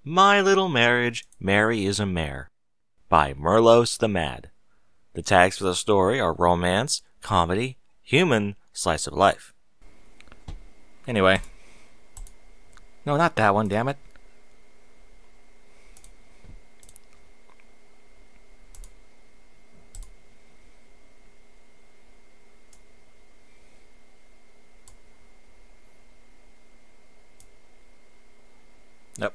My Little Marriage, Mary is a Mare by MerlostheMad. The tags for the story are romance, comedy, human, slice of life. Anyway. No, not that one, damn it. Nope.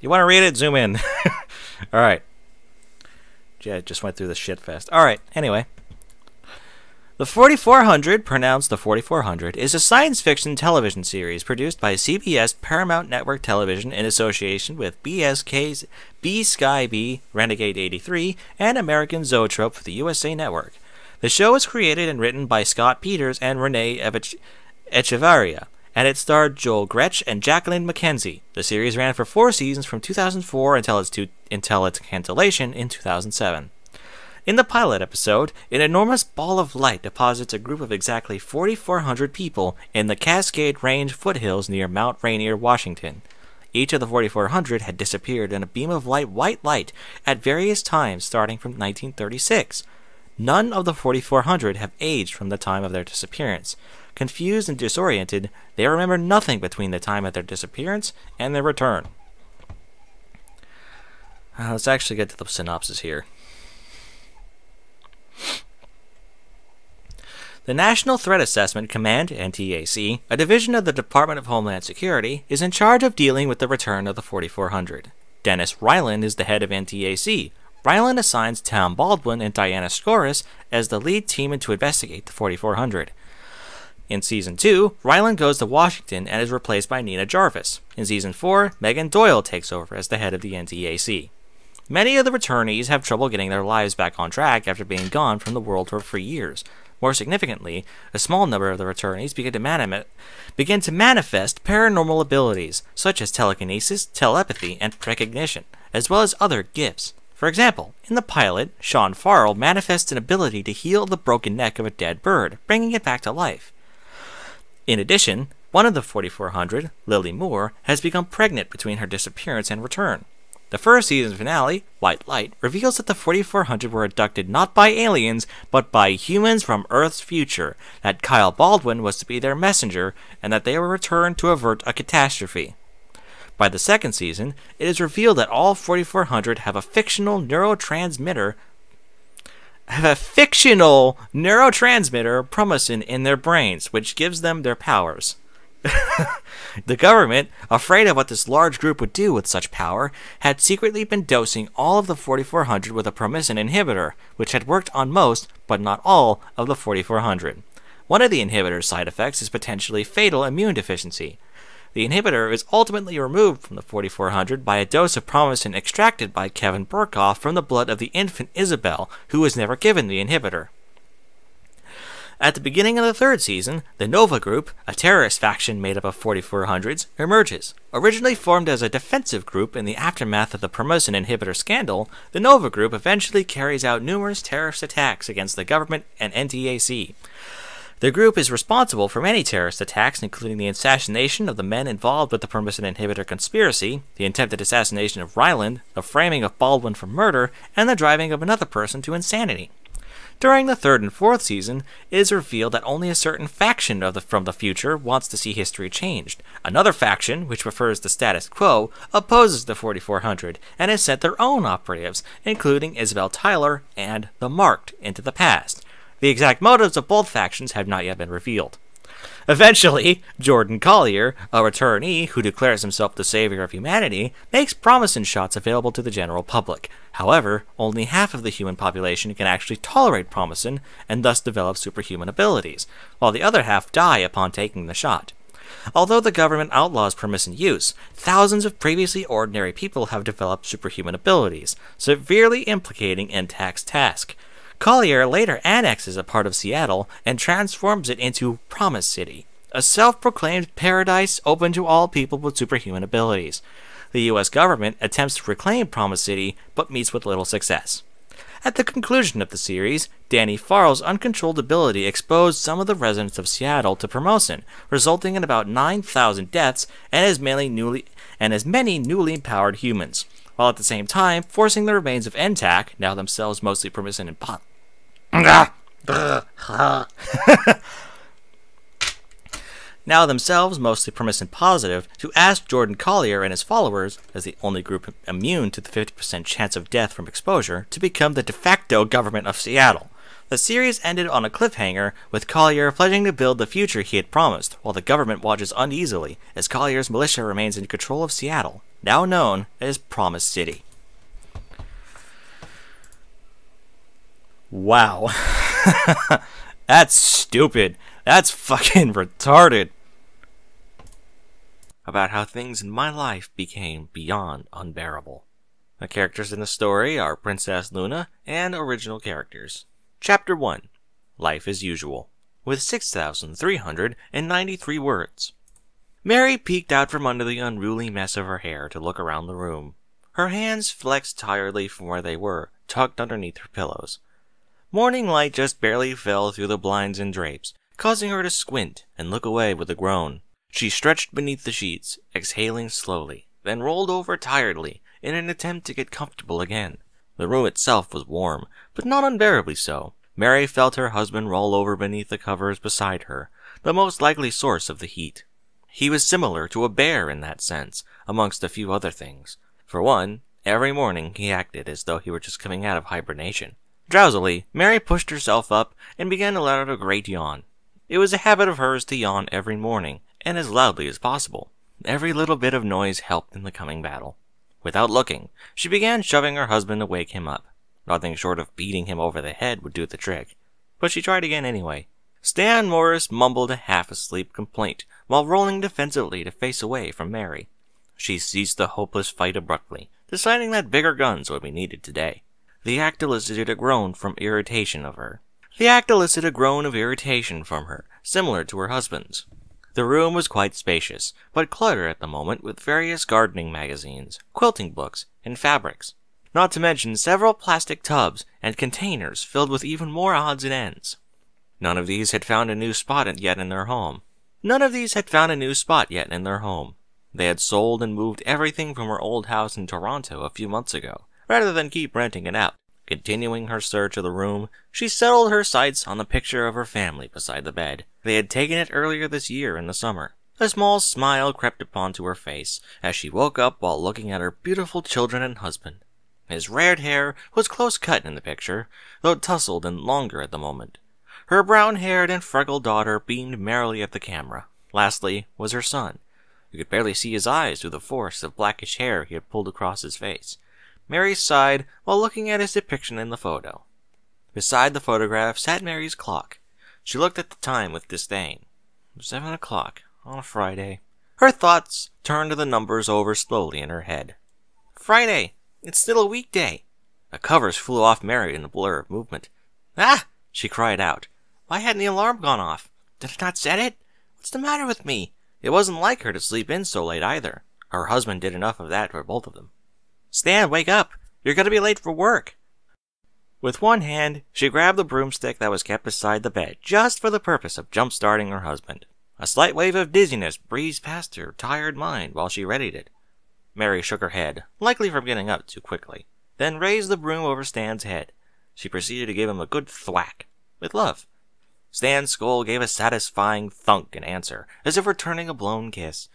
You want to read it? Zoom in. Alright. Yeah, just went through the shit fast. Alright, anyway. The 4400, pronounced the 4400, is a science fiction television series produced by CBS Paramount Network Television in association with BSK's B-Sky B, Renegade 83, and American Zoetrope for the USA Network. The show was created and written by Scott Peters and Renee Echevarria, and it starred Joel Gretsch and Jacqueline McKenzie. The series ran for 4 seasons from 2004 until its cancellation in 2007. In the pilot episode, an enormous ball of light deposits a group of exactly 4,400 people in the Cascade Range foothills near Mount Rainier, Washington. Each of the 4,400 had disappeared in a beam of white light at various times starting from 1936. None of the 4,400 have aged from the time of their disappearance. Confused and disoriented, they remember nothing between the time of their disappearance and their return. Let's actually get to the synopsis here. The National Threat Assessment Command, NTAC, a division of the Department of Homeland Security, is in charge of dealing with the return of the 4,400. Dennis Ryland is the head of NTAC. Ryland assigns Tom Baldwin and Diana Scoris as the lead team to investigate the 4,400. In Season 2, Ryland goes to Washington and is replaced by Nina Jarvis. In Season 4, Megan Doyle takes over as the head of the NTAC. Many of the returnees have trouble getting their lives back on track after being gone from the world for years. More significantly, a small number of the returnees begin to manifest paranormal abilities, such as telekinesis, telepathy, and precognition, as well as other gifts. For example, in the pilot, Sean Farrell manifests an ability to heal the broken neck of a dead bird, bringing it back to life. In addition, one of the 4,400, Lily Moore, has become pregnant between her disappearance and return. The first season finale, White Light, reveals that the 4,400 were abducted not by aliens, but by humans from Earth's future, that Kyle Baldwin was to be their messenger, and that they were returned to avert a catastrophe. By the second season, it is revealed that all 4,400 have a fictional neurotransmitter promising in their brains, which gives them their powers. The government, afraid of what this large group would do with such power, had secretly been dosing all of the 4,400 with a promisin inhibitor, which had worked on most, but not all, of the 4,400. One of the inhibitor's side effects is potentially fatal immune deficiency. The inhibitor is ultimately removed from the 4,400 by a dose of promisin extracted by Kevin Burkhoff from the blood of the infant Isabel, who was never given the inhibitor. At the beginning of the third season, the Nova Group, a terrorist faction made up of 4,400s, emerges. Originally formed as a defensive group in the aftermath of the promisin inhibitor scandal, the Nova Group eventually carries out numerous terrorist attacks against the government and NTAC. The group is responsible for many terrorist attacks, including the assassination of the men involved with the promisin inhibitor conspiracy, the attempted assassination of Ryland, the framing of Baldwin for murder, and the driving of another person to insanity. During the third and fourth season, it is revealed that only a certain faction from the future wants to see history changed. Another faction, which prefers the status quo, opposes the 4,400 and has sent their own operatives, including Isabel Tyler and the Marked, into the past. The exact motives of both factions have not yet been revealed. Eventually, Jordan Collier, a returnee who declares himself the savior of humanity, makes promising shots available to the general public. However, only half of the human population can actually tolerate promising and thus develop superhuman abilities, while the other half die upon taking the shot. Although the government outlaws promising use, thousands of previously ordinary people have developed superhuman abilities, severely implicating Intact's task. Collier later annexes a part of Seattle and transforms it into Promise City, a self-proclaimed paradise open to all people with superhuman abilities. The U.S. government attempts to reclaim Promise City, but meets with little success. At the conclusion of the series, Danny Farrell's uncontrolled ability exposed some of the residents of Seattle to promotion, resulting in about 9,000 deaths and as many newly empowered humans, while at the same time forcing the remains of NTAC, now themselves mostly permissive and positive, to ask Jordan Collier and his followers, as the only group immune to the 50% chance of death from exposure, to become the de facto government of Seattle. The series ended on a cliffhanger, with Collier pledging to build the future he had promised, while the government watches uneasily as Collier's militia remains in control of Seattle, now known as Promise City. Wow. That's stupid. That's fucking retarded. About how things in my life became beyond unbearable. The characters in the story are Princess Luna and original characters. Chapter 1. Life as Usual, with 6,393 words. Mary peeked out from under the unruly mess of her hair to look around the room. Her hands flexed tiredly from where they were, tucked underneath her pillows. Morning light just barely fell through the blinds and drapes, causing her to squint and look away with a groan. She stretched beneath the sheets, exhaling slowly, then rolled over tiredly in an attempt to get comfortable again. The room itself was warm, but not unbearably so. Mary felt her husband roll over beneath the covers beside her, the most likely source of the heat. He was similar to a bear in that sense, amongst a few other things. For one, every morning he acted as though he were just coming out of hibernation. Drowsily, Mary pushed herself up and began to let out a great yawn. It was a habit of hers to yawn every morning, and as loudly as possible. Every little bit of noise helped in the coming battle. Without looking, she began shoving her husband to wake him up. Nothing short of beating him over the head would do the trick. But she tried again anyway. Stan Morris mumbled a half-asleep complaint, while rolling defensively to face away from Mary. She ceased the hopeless fight abruptly, deciding that bigger guns would be needed today. The act elicited a groan from irritation from her, similar to her husband's. The room was quite spacious, but cluttered at the moment with various gardening magazines, quilting books, and fabrics. Not to mention several plastic tubs and containers filled with even more odds and ends. None of these had found a new spot yet in their home. They had sold and moved everything from her old house in Toronto a few months ago, rather than keep renting it out. Continuing her search of the room, she settled her sights on the picture of her family beside the bed. They had taken it earlier this year in the summer. A small smile crept onto her face as she woke up while looking at her beautiful children and husband. His red hair was close cut in the picture, though tousled and longer at the moment. Her brown-haired and freckled daughter beamed merrily at the camera. Lastly was her son. You could barely see his eyes through the forest of blackish hair he had pulled across his face. Mary sighed while looking at his depiction in the photo. Beside the photograph sat Mary's clock. She looked at the time with disdain. 7 o'clock on a Friday. Her thoughts turned the numbers over slowly in her head. Friday! It's still a weekday! The covers flew off Mary in a blur of movement. Ah! She cried out. Why hadn't the alarm gone off? Did I not set it? What's the matter with me? It wasn't like her to sleep in so late either. Her husband did enough of that for both of them. Stan, wake up! You're going to be late for work! With one hand, she grabbed the broomstick that was kept beside the bed, just for the purpose of jump-starting her husband. A slight wave of dizziness breezed past her tired mind while she readied it. Mary shook her head, likely from getting up too quickly, then raised the broom over Stan's head. She proceeded to give him a good thwack, with love. Stan's skull gave a satisfying thunk in answer, as if returning a blown kiss.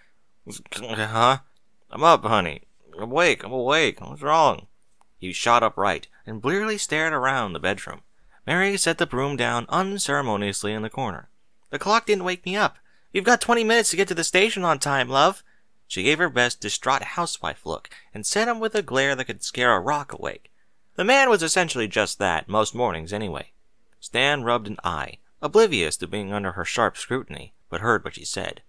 Huh? I'm up, honey. I'm awake. What's wrong? He shot upright and blearily stared around the bedroom. Mary set the broom down unceremoniously in the corner. The clock didn't wake me up. You've got 20 minutes to get to the station on time, love. She gave her best distraught housewife look and set him with a glare that could scare a rock awake. The man was essentially just that, most mornings anyway. Stan rubbed an eye, oblivious to being under her sharp scrutiny, but heard what she said.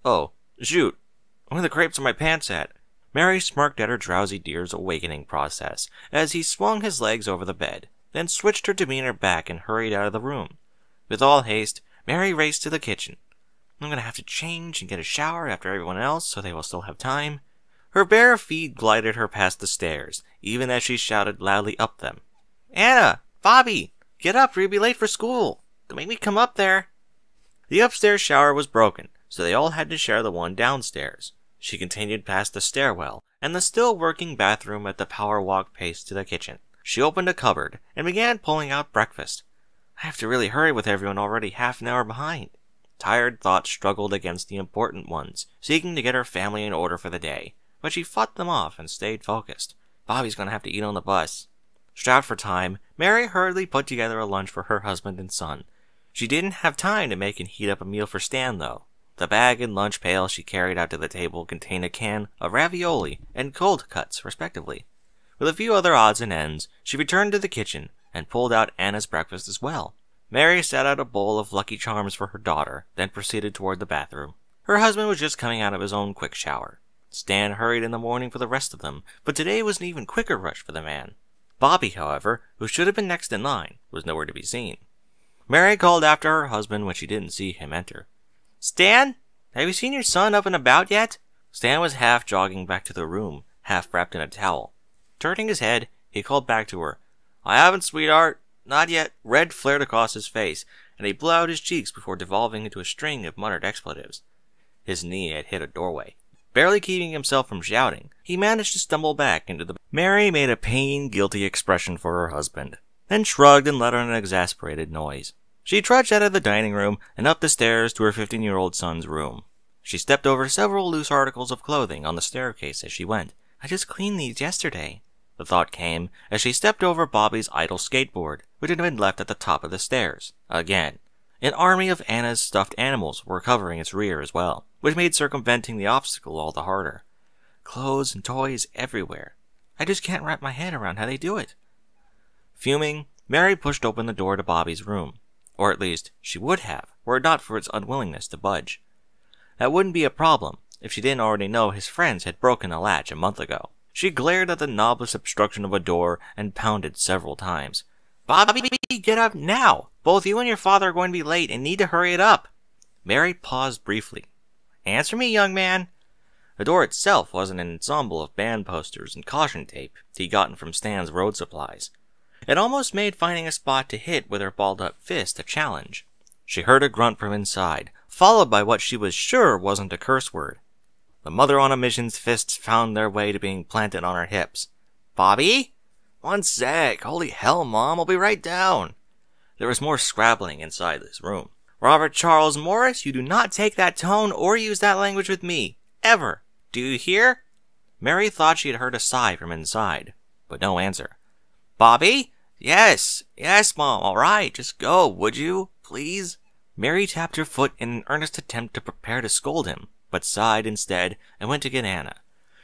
Oh, shoot. Where the crepes are my pants at? Mary smirked at her drowsy dear's awakening process as he swung his legs over the bed, then switched her demeanor back and hurried out of the room. With all haste, Mary raced to the kitchen. I'm going to have to change and get a shower after everyone else so they will still have time. Her bare feet glided her past the stairs, even as she shouted loudly up them. Anna! Bobby! Get up or you'll be late for school! Don't make me come up there! The upstairs shower was broken, so they all had to share the one downstairs. She continued past the stairwell and the still working bathroom at the power walk pace to the kitchen. She opened a cupboard and began pulling out breakfast. I have to really hurry with everyone already half an hour behind. Tired thoughts struggled against the important ones, seeking to get her family in order for the day, but she fought them off and stayed focused. Bobby's gonna have to eat on the bus. Strapped for time, Mary hurriedly put together a lunch for her husband and son. She didn't have time to make and heat up a meal for Stan, though. The bag and lunch pail she carried out to the table contained a can of ravioli and cold cuts, respectively. With a few other odds and ends, she returned to the kitchen and pulled out Anna's breakfast as well. Mary set out a bowl of Lucky Charms for her daughter, then proceeded toward the bathroom. Her husband was just coming out of his own quick shower. Stan hurried in the morning for the rest of them, but today was an even quicker rush for the man. Bobby, however, who should have been next in line, was nowhere to be seen. Mary called after her husband when she didn't see him enter. Stan? Have you seen your son up and about yet? Stan was half jogging back to the room, half wrapped in a towel. Turning his head, he called back to her. I haven't, sweetheart. Not yet. Red flared across his face, and he blew out his cheeks before devolving into a string of muttered expletives. His knee had hit a doorway. Barely keeping himself from shouting, he managed to stumble back into the... Mary made a pain-guilty expression for her husband, then shrugged and let out an exasperated noise. She trudged out of the dining room and up the stairs to her 15-year-old son's room. She stepped over several loose articles of clothing on the staircase as she went. I just cleaned these yesterday, the thought came as she stepped over Bobby's idle skateboard, which had been left at the top of the stairs. Again, an army of Anna's stuffed animals were covering its rear as well, which made circumventing the obstacle all the harder. Clothes and toys everywhere. I just can't wrap my head around how they do it. Fuming, Mary pushed open the door to Bobby's room. Or at least, she would have, were it not for its unwillingness to budge. That wouldn't be a problem if she didn't already know his friends had broken the latch a month ago. She glared at the knobless obstruction of a door and pounded several times. Bobby, get up now! Both you and your father are going to be late and need to hurry it up. Mary paused briefly. Answer me, young man. The door itself was an ensemble of band posters and caution tape he'd gotten from Stan's road supplies. It almost made finding a spot to hit with her balled-up fist a challenge. She heard a grunt from inside, followed by what she was sure wasn't a curse word. The mother on a mission's fists found their way to being planted on her hips. Bobby? 1 sec. Holy hell, Mom. I'll be right down. There was more scrabbling inside this room. Robert Charles Morris, you do not take that tone or use that language with me. Ever. Do you hear? Mary thought she had heard a sigh from inside, but no answer. Bobby? Yes, Mom. All right. Just go, would you? Please? Mary tapped her foot in an earnest attempt to prepare to scold him, but sighed instead and went to get Anna.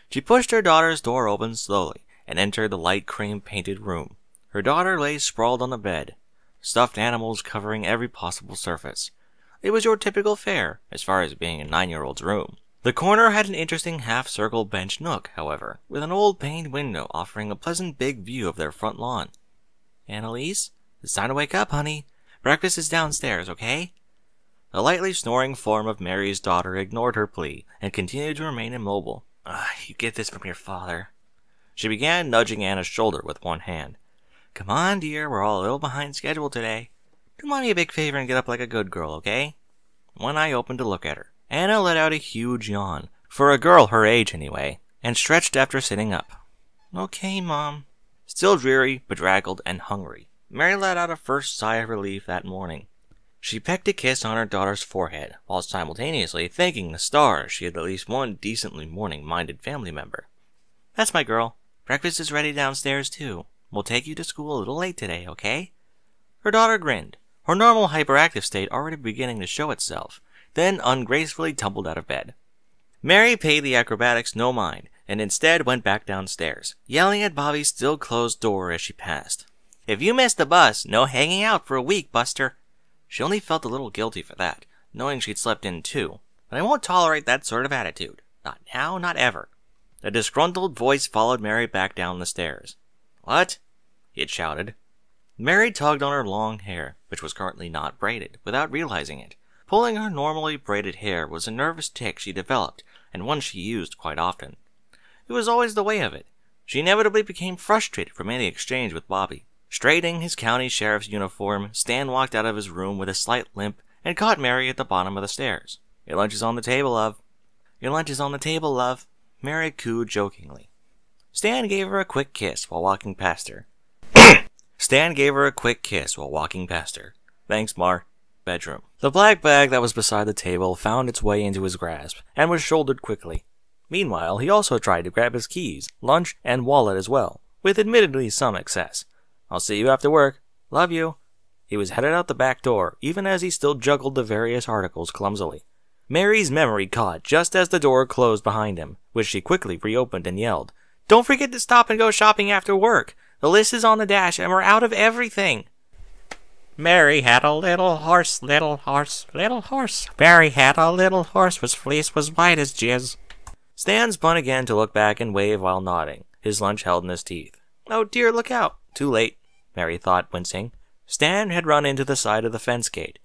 She pushed her daughter's door open slowly and entered the light cream-painted room. Her daughter lay sprawled on the bed, stuffed animals covering every possible surface. It was your typical fare, as far as being a 9-year-old's room. The corner had an interesting half-circle bench nook, however, with an old paned window offering a pleasant big view of their front lawn. Annalise, it's time to wake up, honey. Breakfast is downstairs, okay? The lightly snoring form of Mary's daughter ignored her plea and continued to remain immobile. You get this from your father. She began nudging Anna's shoulder with one hand. Come on, dear, we're all a little behind schedule today. Do mommy a big favor and get up like a good girl, okay? One eye opened to look at her. Anna let out a huge yawn, for a girl her age anyway, and stretched after sitting up. Okay, Mom. Still dreary, bedraggled, and hungry, Mary let out a first sigh of relief that morning. She pecked a kiss on her daughter's forehead, while simultaneously thanking the stars she had at least one decently morning-minded family member. That's my girl. Breakfast is ready downstairs, too. We'll take you to school a little late today, okay? Her daughter grinned, her normal hyperactive state already beginning to show itself, then ungracefully tumbled out of bed. Mary paid the acrobatics no mind, and instead went back downstairs, yelling at Bobby's still-closed door as she passed. If you missed the bus, no hanging out for a week, Buster. She only felt a little guilty for that, knowing she'd slept in too, but I won't tolerate that sort of attitude. Not now, not ever. A disgruntled voice followed Mary back down the stairs. What? He had shouted. Mary tugged on her long hair, which was currently not braided, without realizing it. Pulling her normally braided hair was a nervous tic she developed, and one she used quite often. It was always the way of it. She inevitably became frustrated from any exchange with Bobby. Straightening his county sheriff's uniform, Stan walked out of his room with a slight limp and caught Mary at the bottom of the stairs. "Your lunch is on the table, love." "Your lunch is on the table, love," Mary cooed jokingly. Stan gave her a quick kiss while walking past her. "Thanks, Mar." Bedroom. The black bag that was beside the table found its way into his grasp and was shouldered quickly. Meanwhile, he also tried to grab his keys, lunch, and wallet as well, with admittedly some excess. "I'll see you after work. Love you." He was headed out the back door, even as he still juggled the various articles clumsily. Mary's memory caught just as the door closed behind him, which she quickly reopened and yelled, "Don't forget to stop and go shopping after work. The list is on the dash and we're out of everything." Mary had a little horse, little horse, little horse. Mary had a little horse whose fleece was white as jizz. Stan spun again to look back and wave while nodding, his lunch held in his teeth. "Oh dear, look out." Too late, Mary thought, wincing. Stan had run into the side of the fence gate.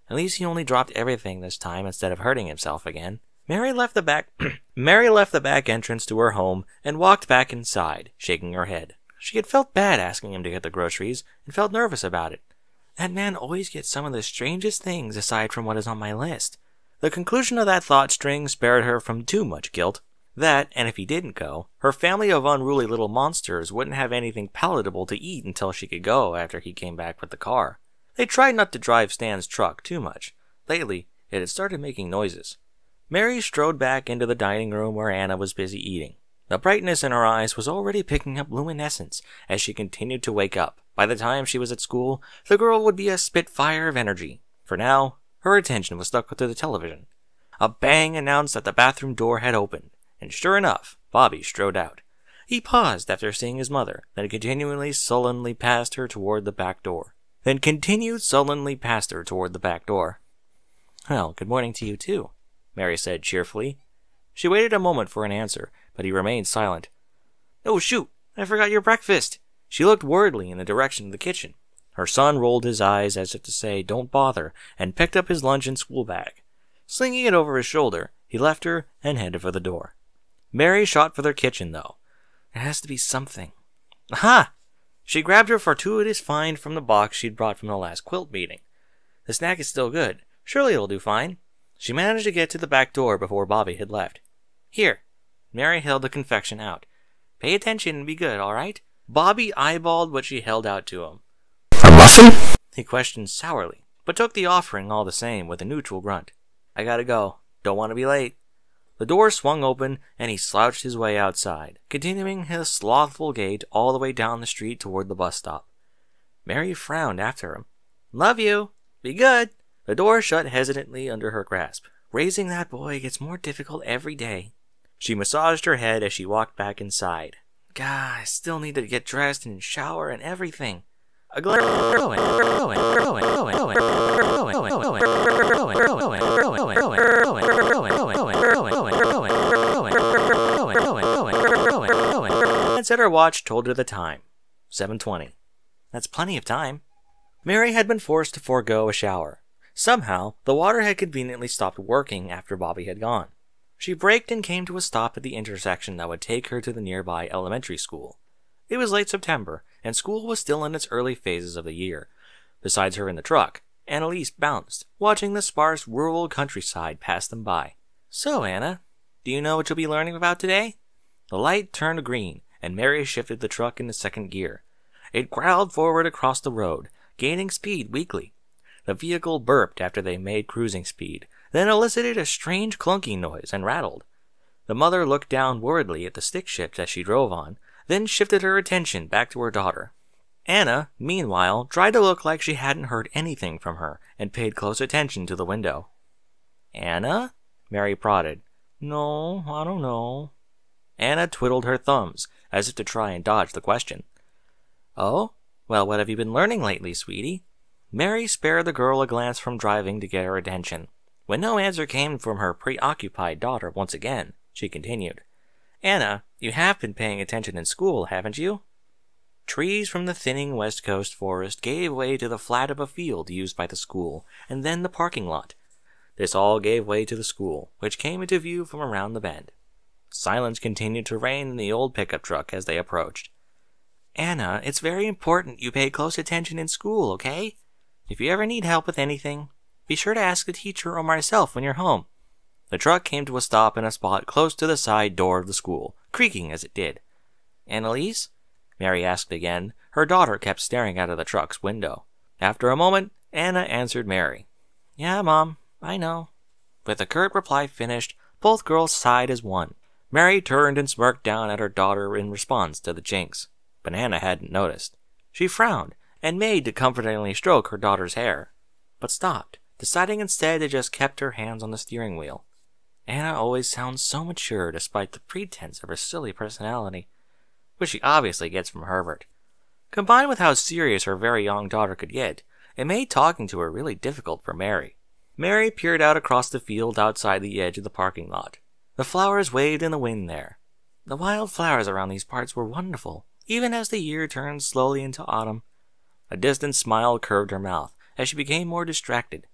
At least he only dropped everything this time instead of hurting himself again. Mary left the back entrance to her home and walked back inside, shaking her head. She had felt bad asking him to get the groceries and felt nervous about it. That man always gets some of the strangest things aside from what is on my list. The conclusion of that thought string spared her from too much guilt. That, and if he didn't go, her family of unruly little monsters wouldn't have anything palatable to eat until she could go after he came back with the car. They tried not to drive Stan's truck too much. Lately, it had started making noises. Mary strode back into the dining room where Anna was busy eating. The brightness in her eyes was already picking up luminescence as she continued to wake up. By the time she was at school, the girl would be a spitfire of energy. For now, her attention was stuck to the television. A bang announced that the bathroom door had opened, and sure enough, Bobby strode out. He paused after seeing his mother, then continued sullenly past her toward the back door. "Well, good morning to you too," Mary said cheerfully. She waited a moment for an answer, but he remained silent. "Oh shoot, I forgot your breakfast." She looked worriedly in the direction of the kitchen. Her son rolled his eyes as if to say, "Don't bother," and picked up his lunch and school bag. Slinging it over his shoulder, he left her and headed for the door. Mary shot for their kitchen, though. There has to be something. Aha! She grabbed her fortuitous find from the box she'd brought from the last quilt meeting. The snack is still good. Surely it'll do fine. She managed to get to the back door before Bobby had left. "Here." Mary held the confection out. "Pay attention and be good, all right?" Bobby eyeballed what she held out to him. "A muffin?" he questioned sourly, but took the offering all the same with a neutral grunt. "I gotta go. Don't want to be late." The door swung open, and he slouched his way outside, continuing his slothful gait all the way down the street toward the bus stop. Mary frowned after him. "Love you. Be good." The door shut hesitantly under her grasp. Raising that boy gets more difficult every day. She massaged her head as she walked back inside. God, I still need to get dressed and shower and everything. A glance at her watch told her the time. 7:20. That's plenty of time. Mary had been forced to forego a shower. Somehow, the water had conveniently stopped working after Bobby had gone. She braked and came to a stop at the intersection that would take her to the nearby elementary school. It was late September, and school was still in its early phases of the year. Besides her in the truck, Annalise bounced, watching the sparse rural countryside pass them by. "So, Anna, do you know what you'll be learning about today?" The light turned green, and Mary shifted the truck into second gear. It growled forward across the road, gaining speed weakly. The vehicle burped after they made cruising speed, then elicited a strange clunking noise and rattled. The mother looked down worriedly at the stick shift as she drove on, then shifted her attention back to her daughter. Anna, meanwhile, tried to look like she hadn't heard anything from her and paid close attention to the window. "Anna?" Mary prodded. "No, I don't know." Anna twiddled her thumbs, as if to try and dodge the question. "Oh? Well, what have you been learning lately, sweetie?" Mary spared the girl a glance from driving to get her attention. When no answer came from her preoccupied daughter once again, she continued. "Anna, you have been paying attention in school, haven't you?" Trees from the thinning West Coast forest gave way to the flat of a field used by the school, and then the parking lot. This all gave way to the school, which came into view from around the bend. Silence continued to reign in the old pickup truck as they approached. Anna, it's very important you pay close attention in school, okay? If you ever need help with anything, be sure to ask the teacher or myself when you're home." The truck came to a stop in a spot close to the side door of the school, creaking as it did. "Annalise?" Mary asked again. Her daughter kept staring out of the truck's window. After a moment, Anna answered Mary. "Yeah, Mom, I know." With the curt reply finished, both girls sighed as one. Mary turned and smirked down at her daughter in response to the jinx, but Anna hadn't noticed. She frowned and made to comfortingly stroke her daughter's hair, but stopped, deciding instead to just keep her hands on the steering wheel. Anna always sounds so mature despite the pretense of her silly personality, which she obviously gets from Herbert. Combined with how serious her very young daughter could get, it made talking to her really difficult for Mary. Mary peered out across the field outside the edge of the parking lot. The flowers waved in the wind there. The wild flowers around these parts were wonderful, even as the year turned slowly into autumn. A distant smile curved her mouth as she became more distracted,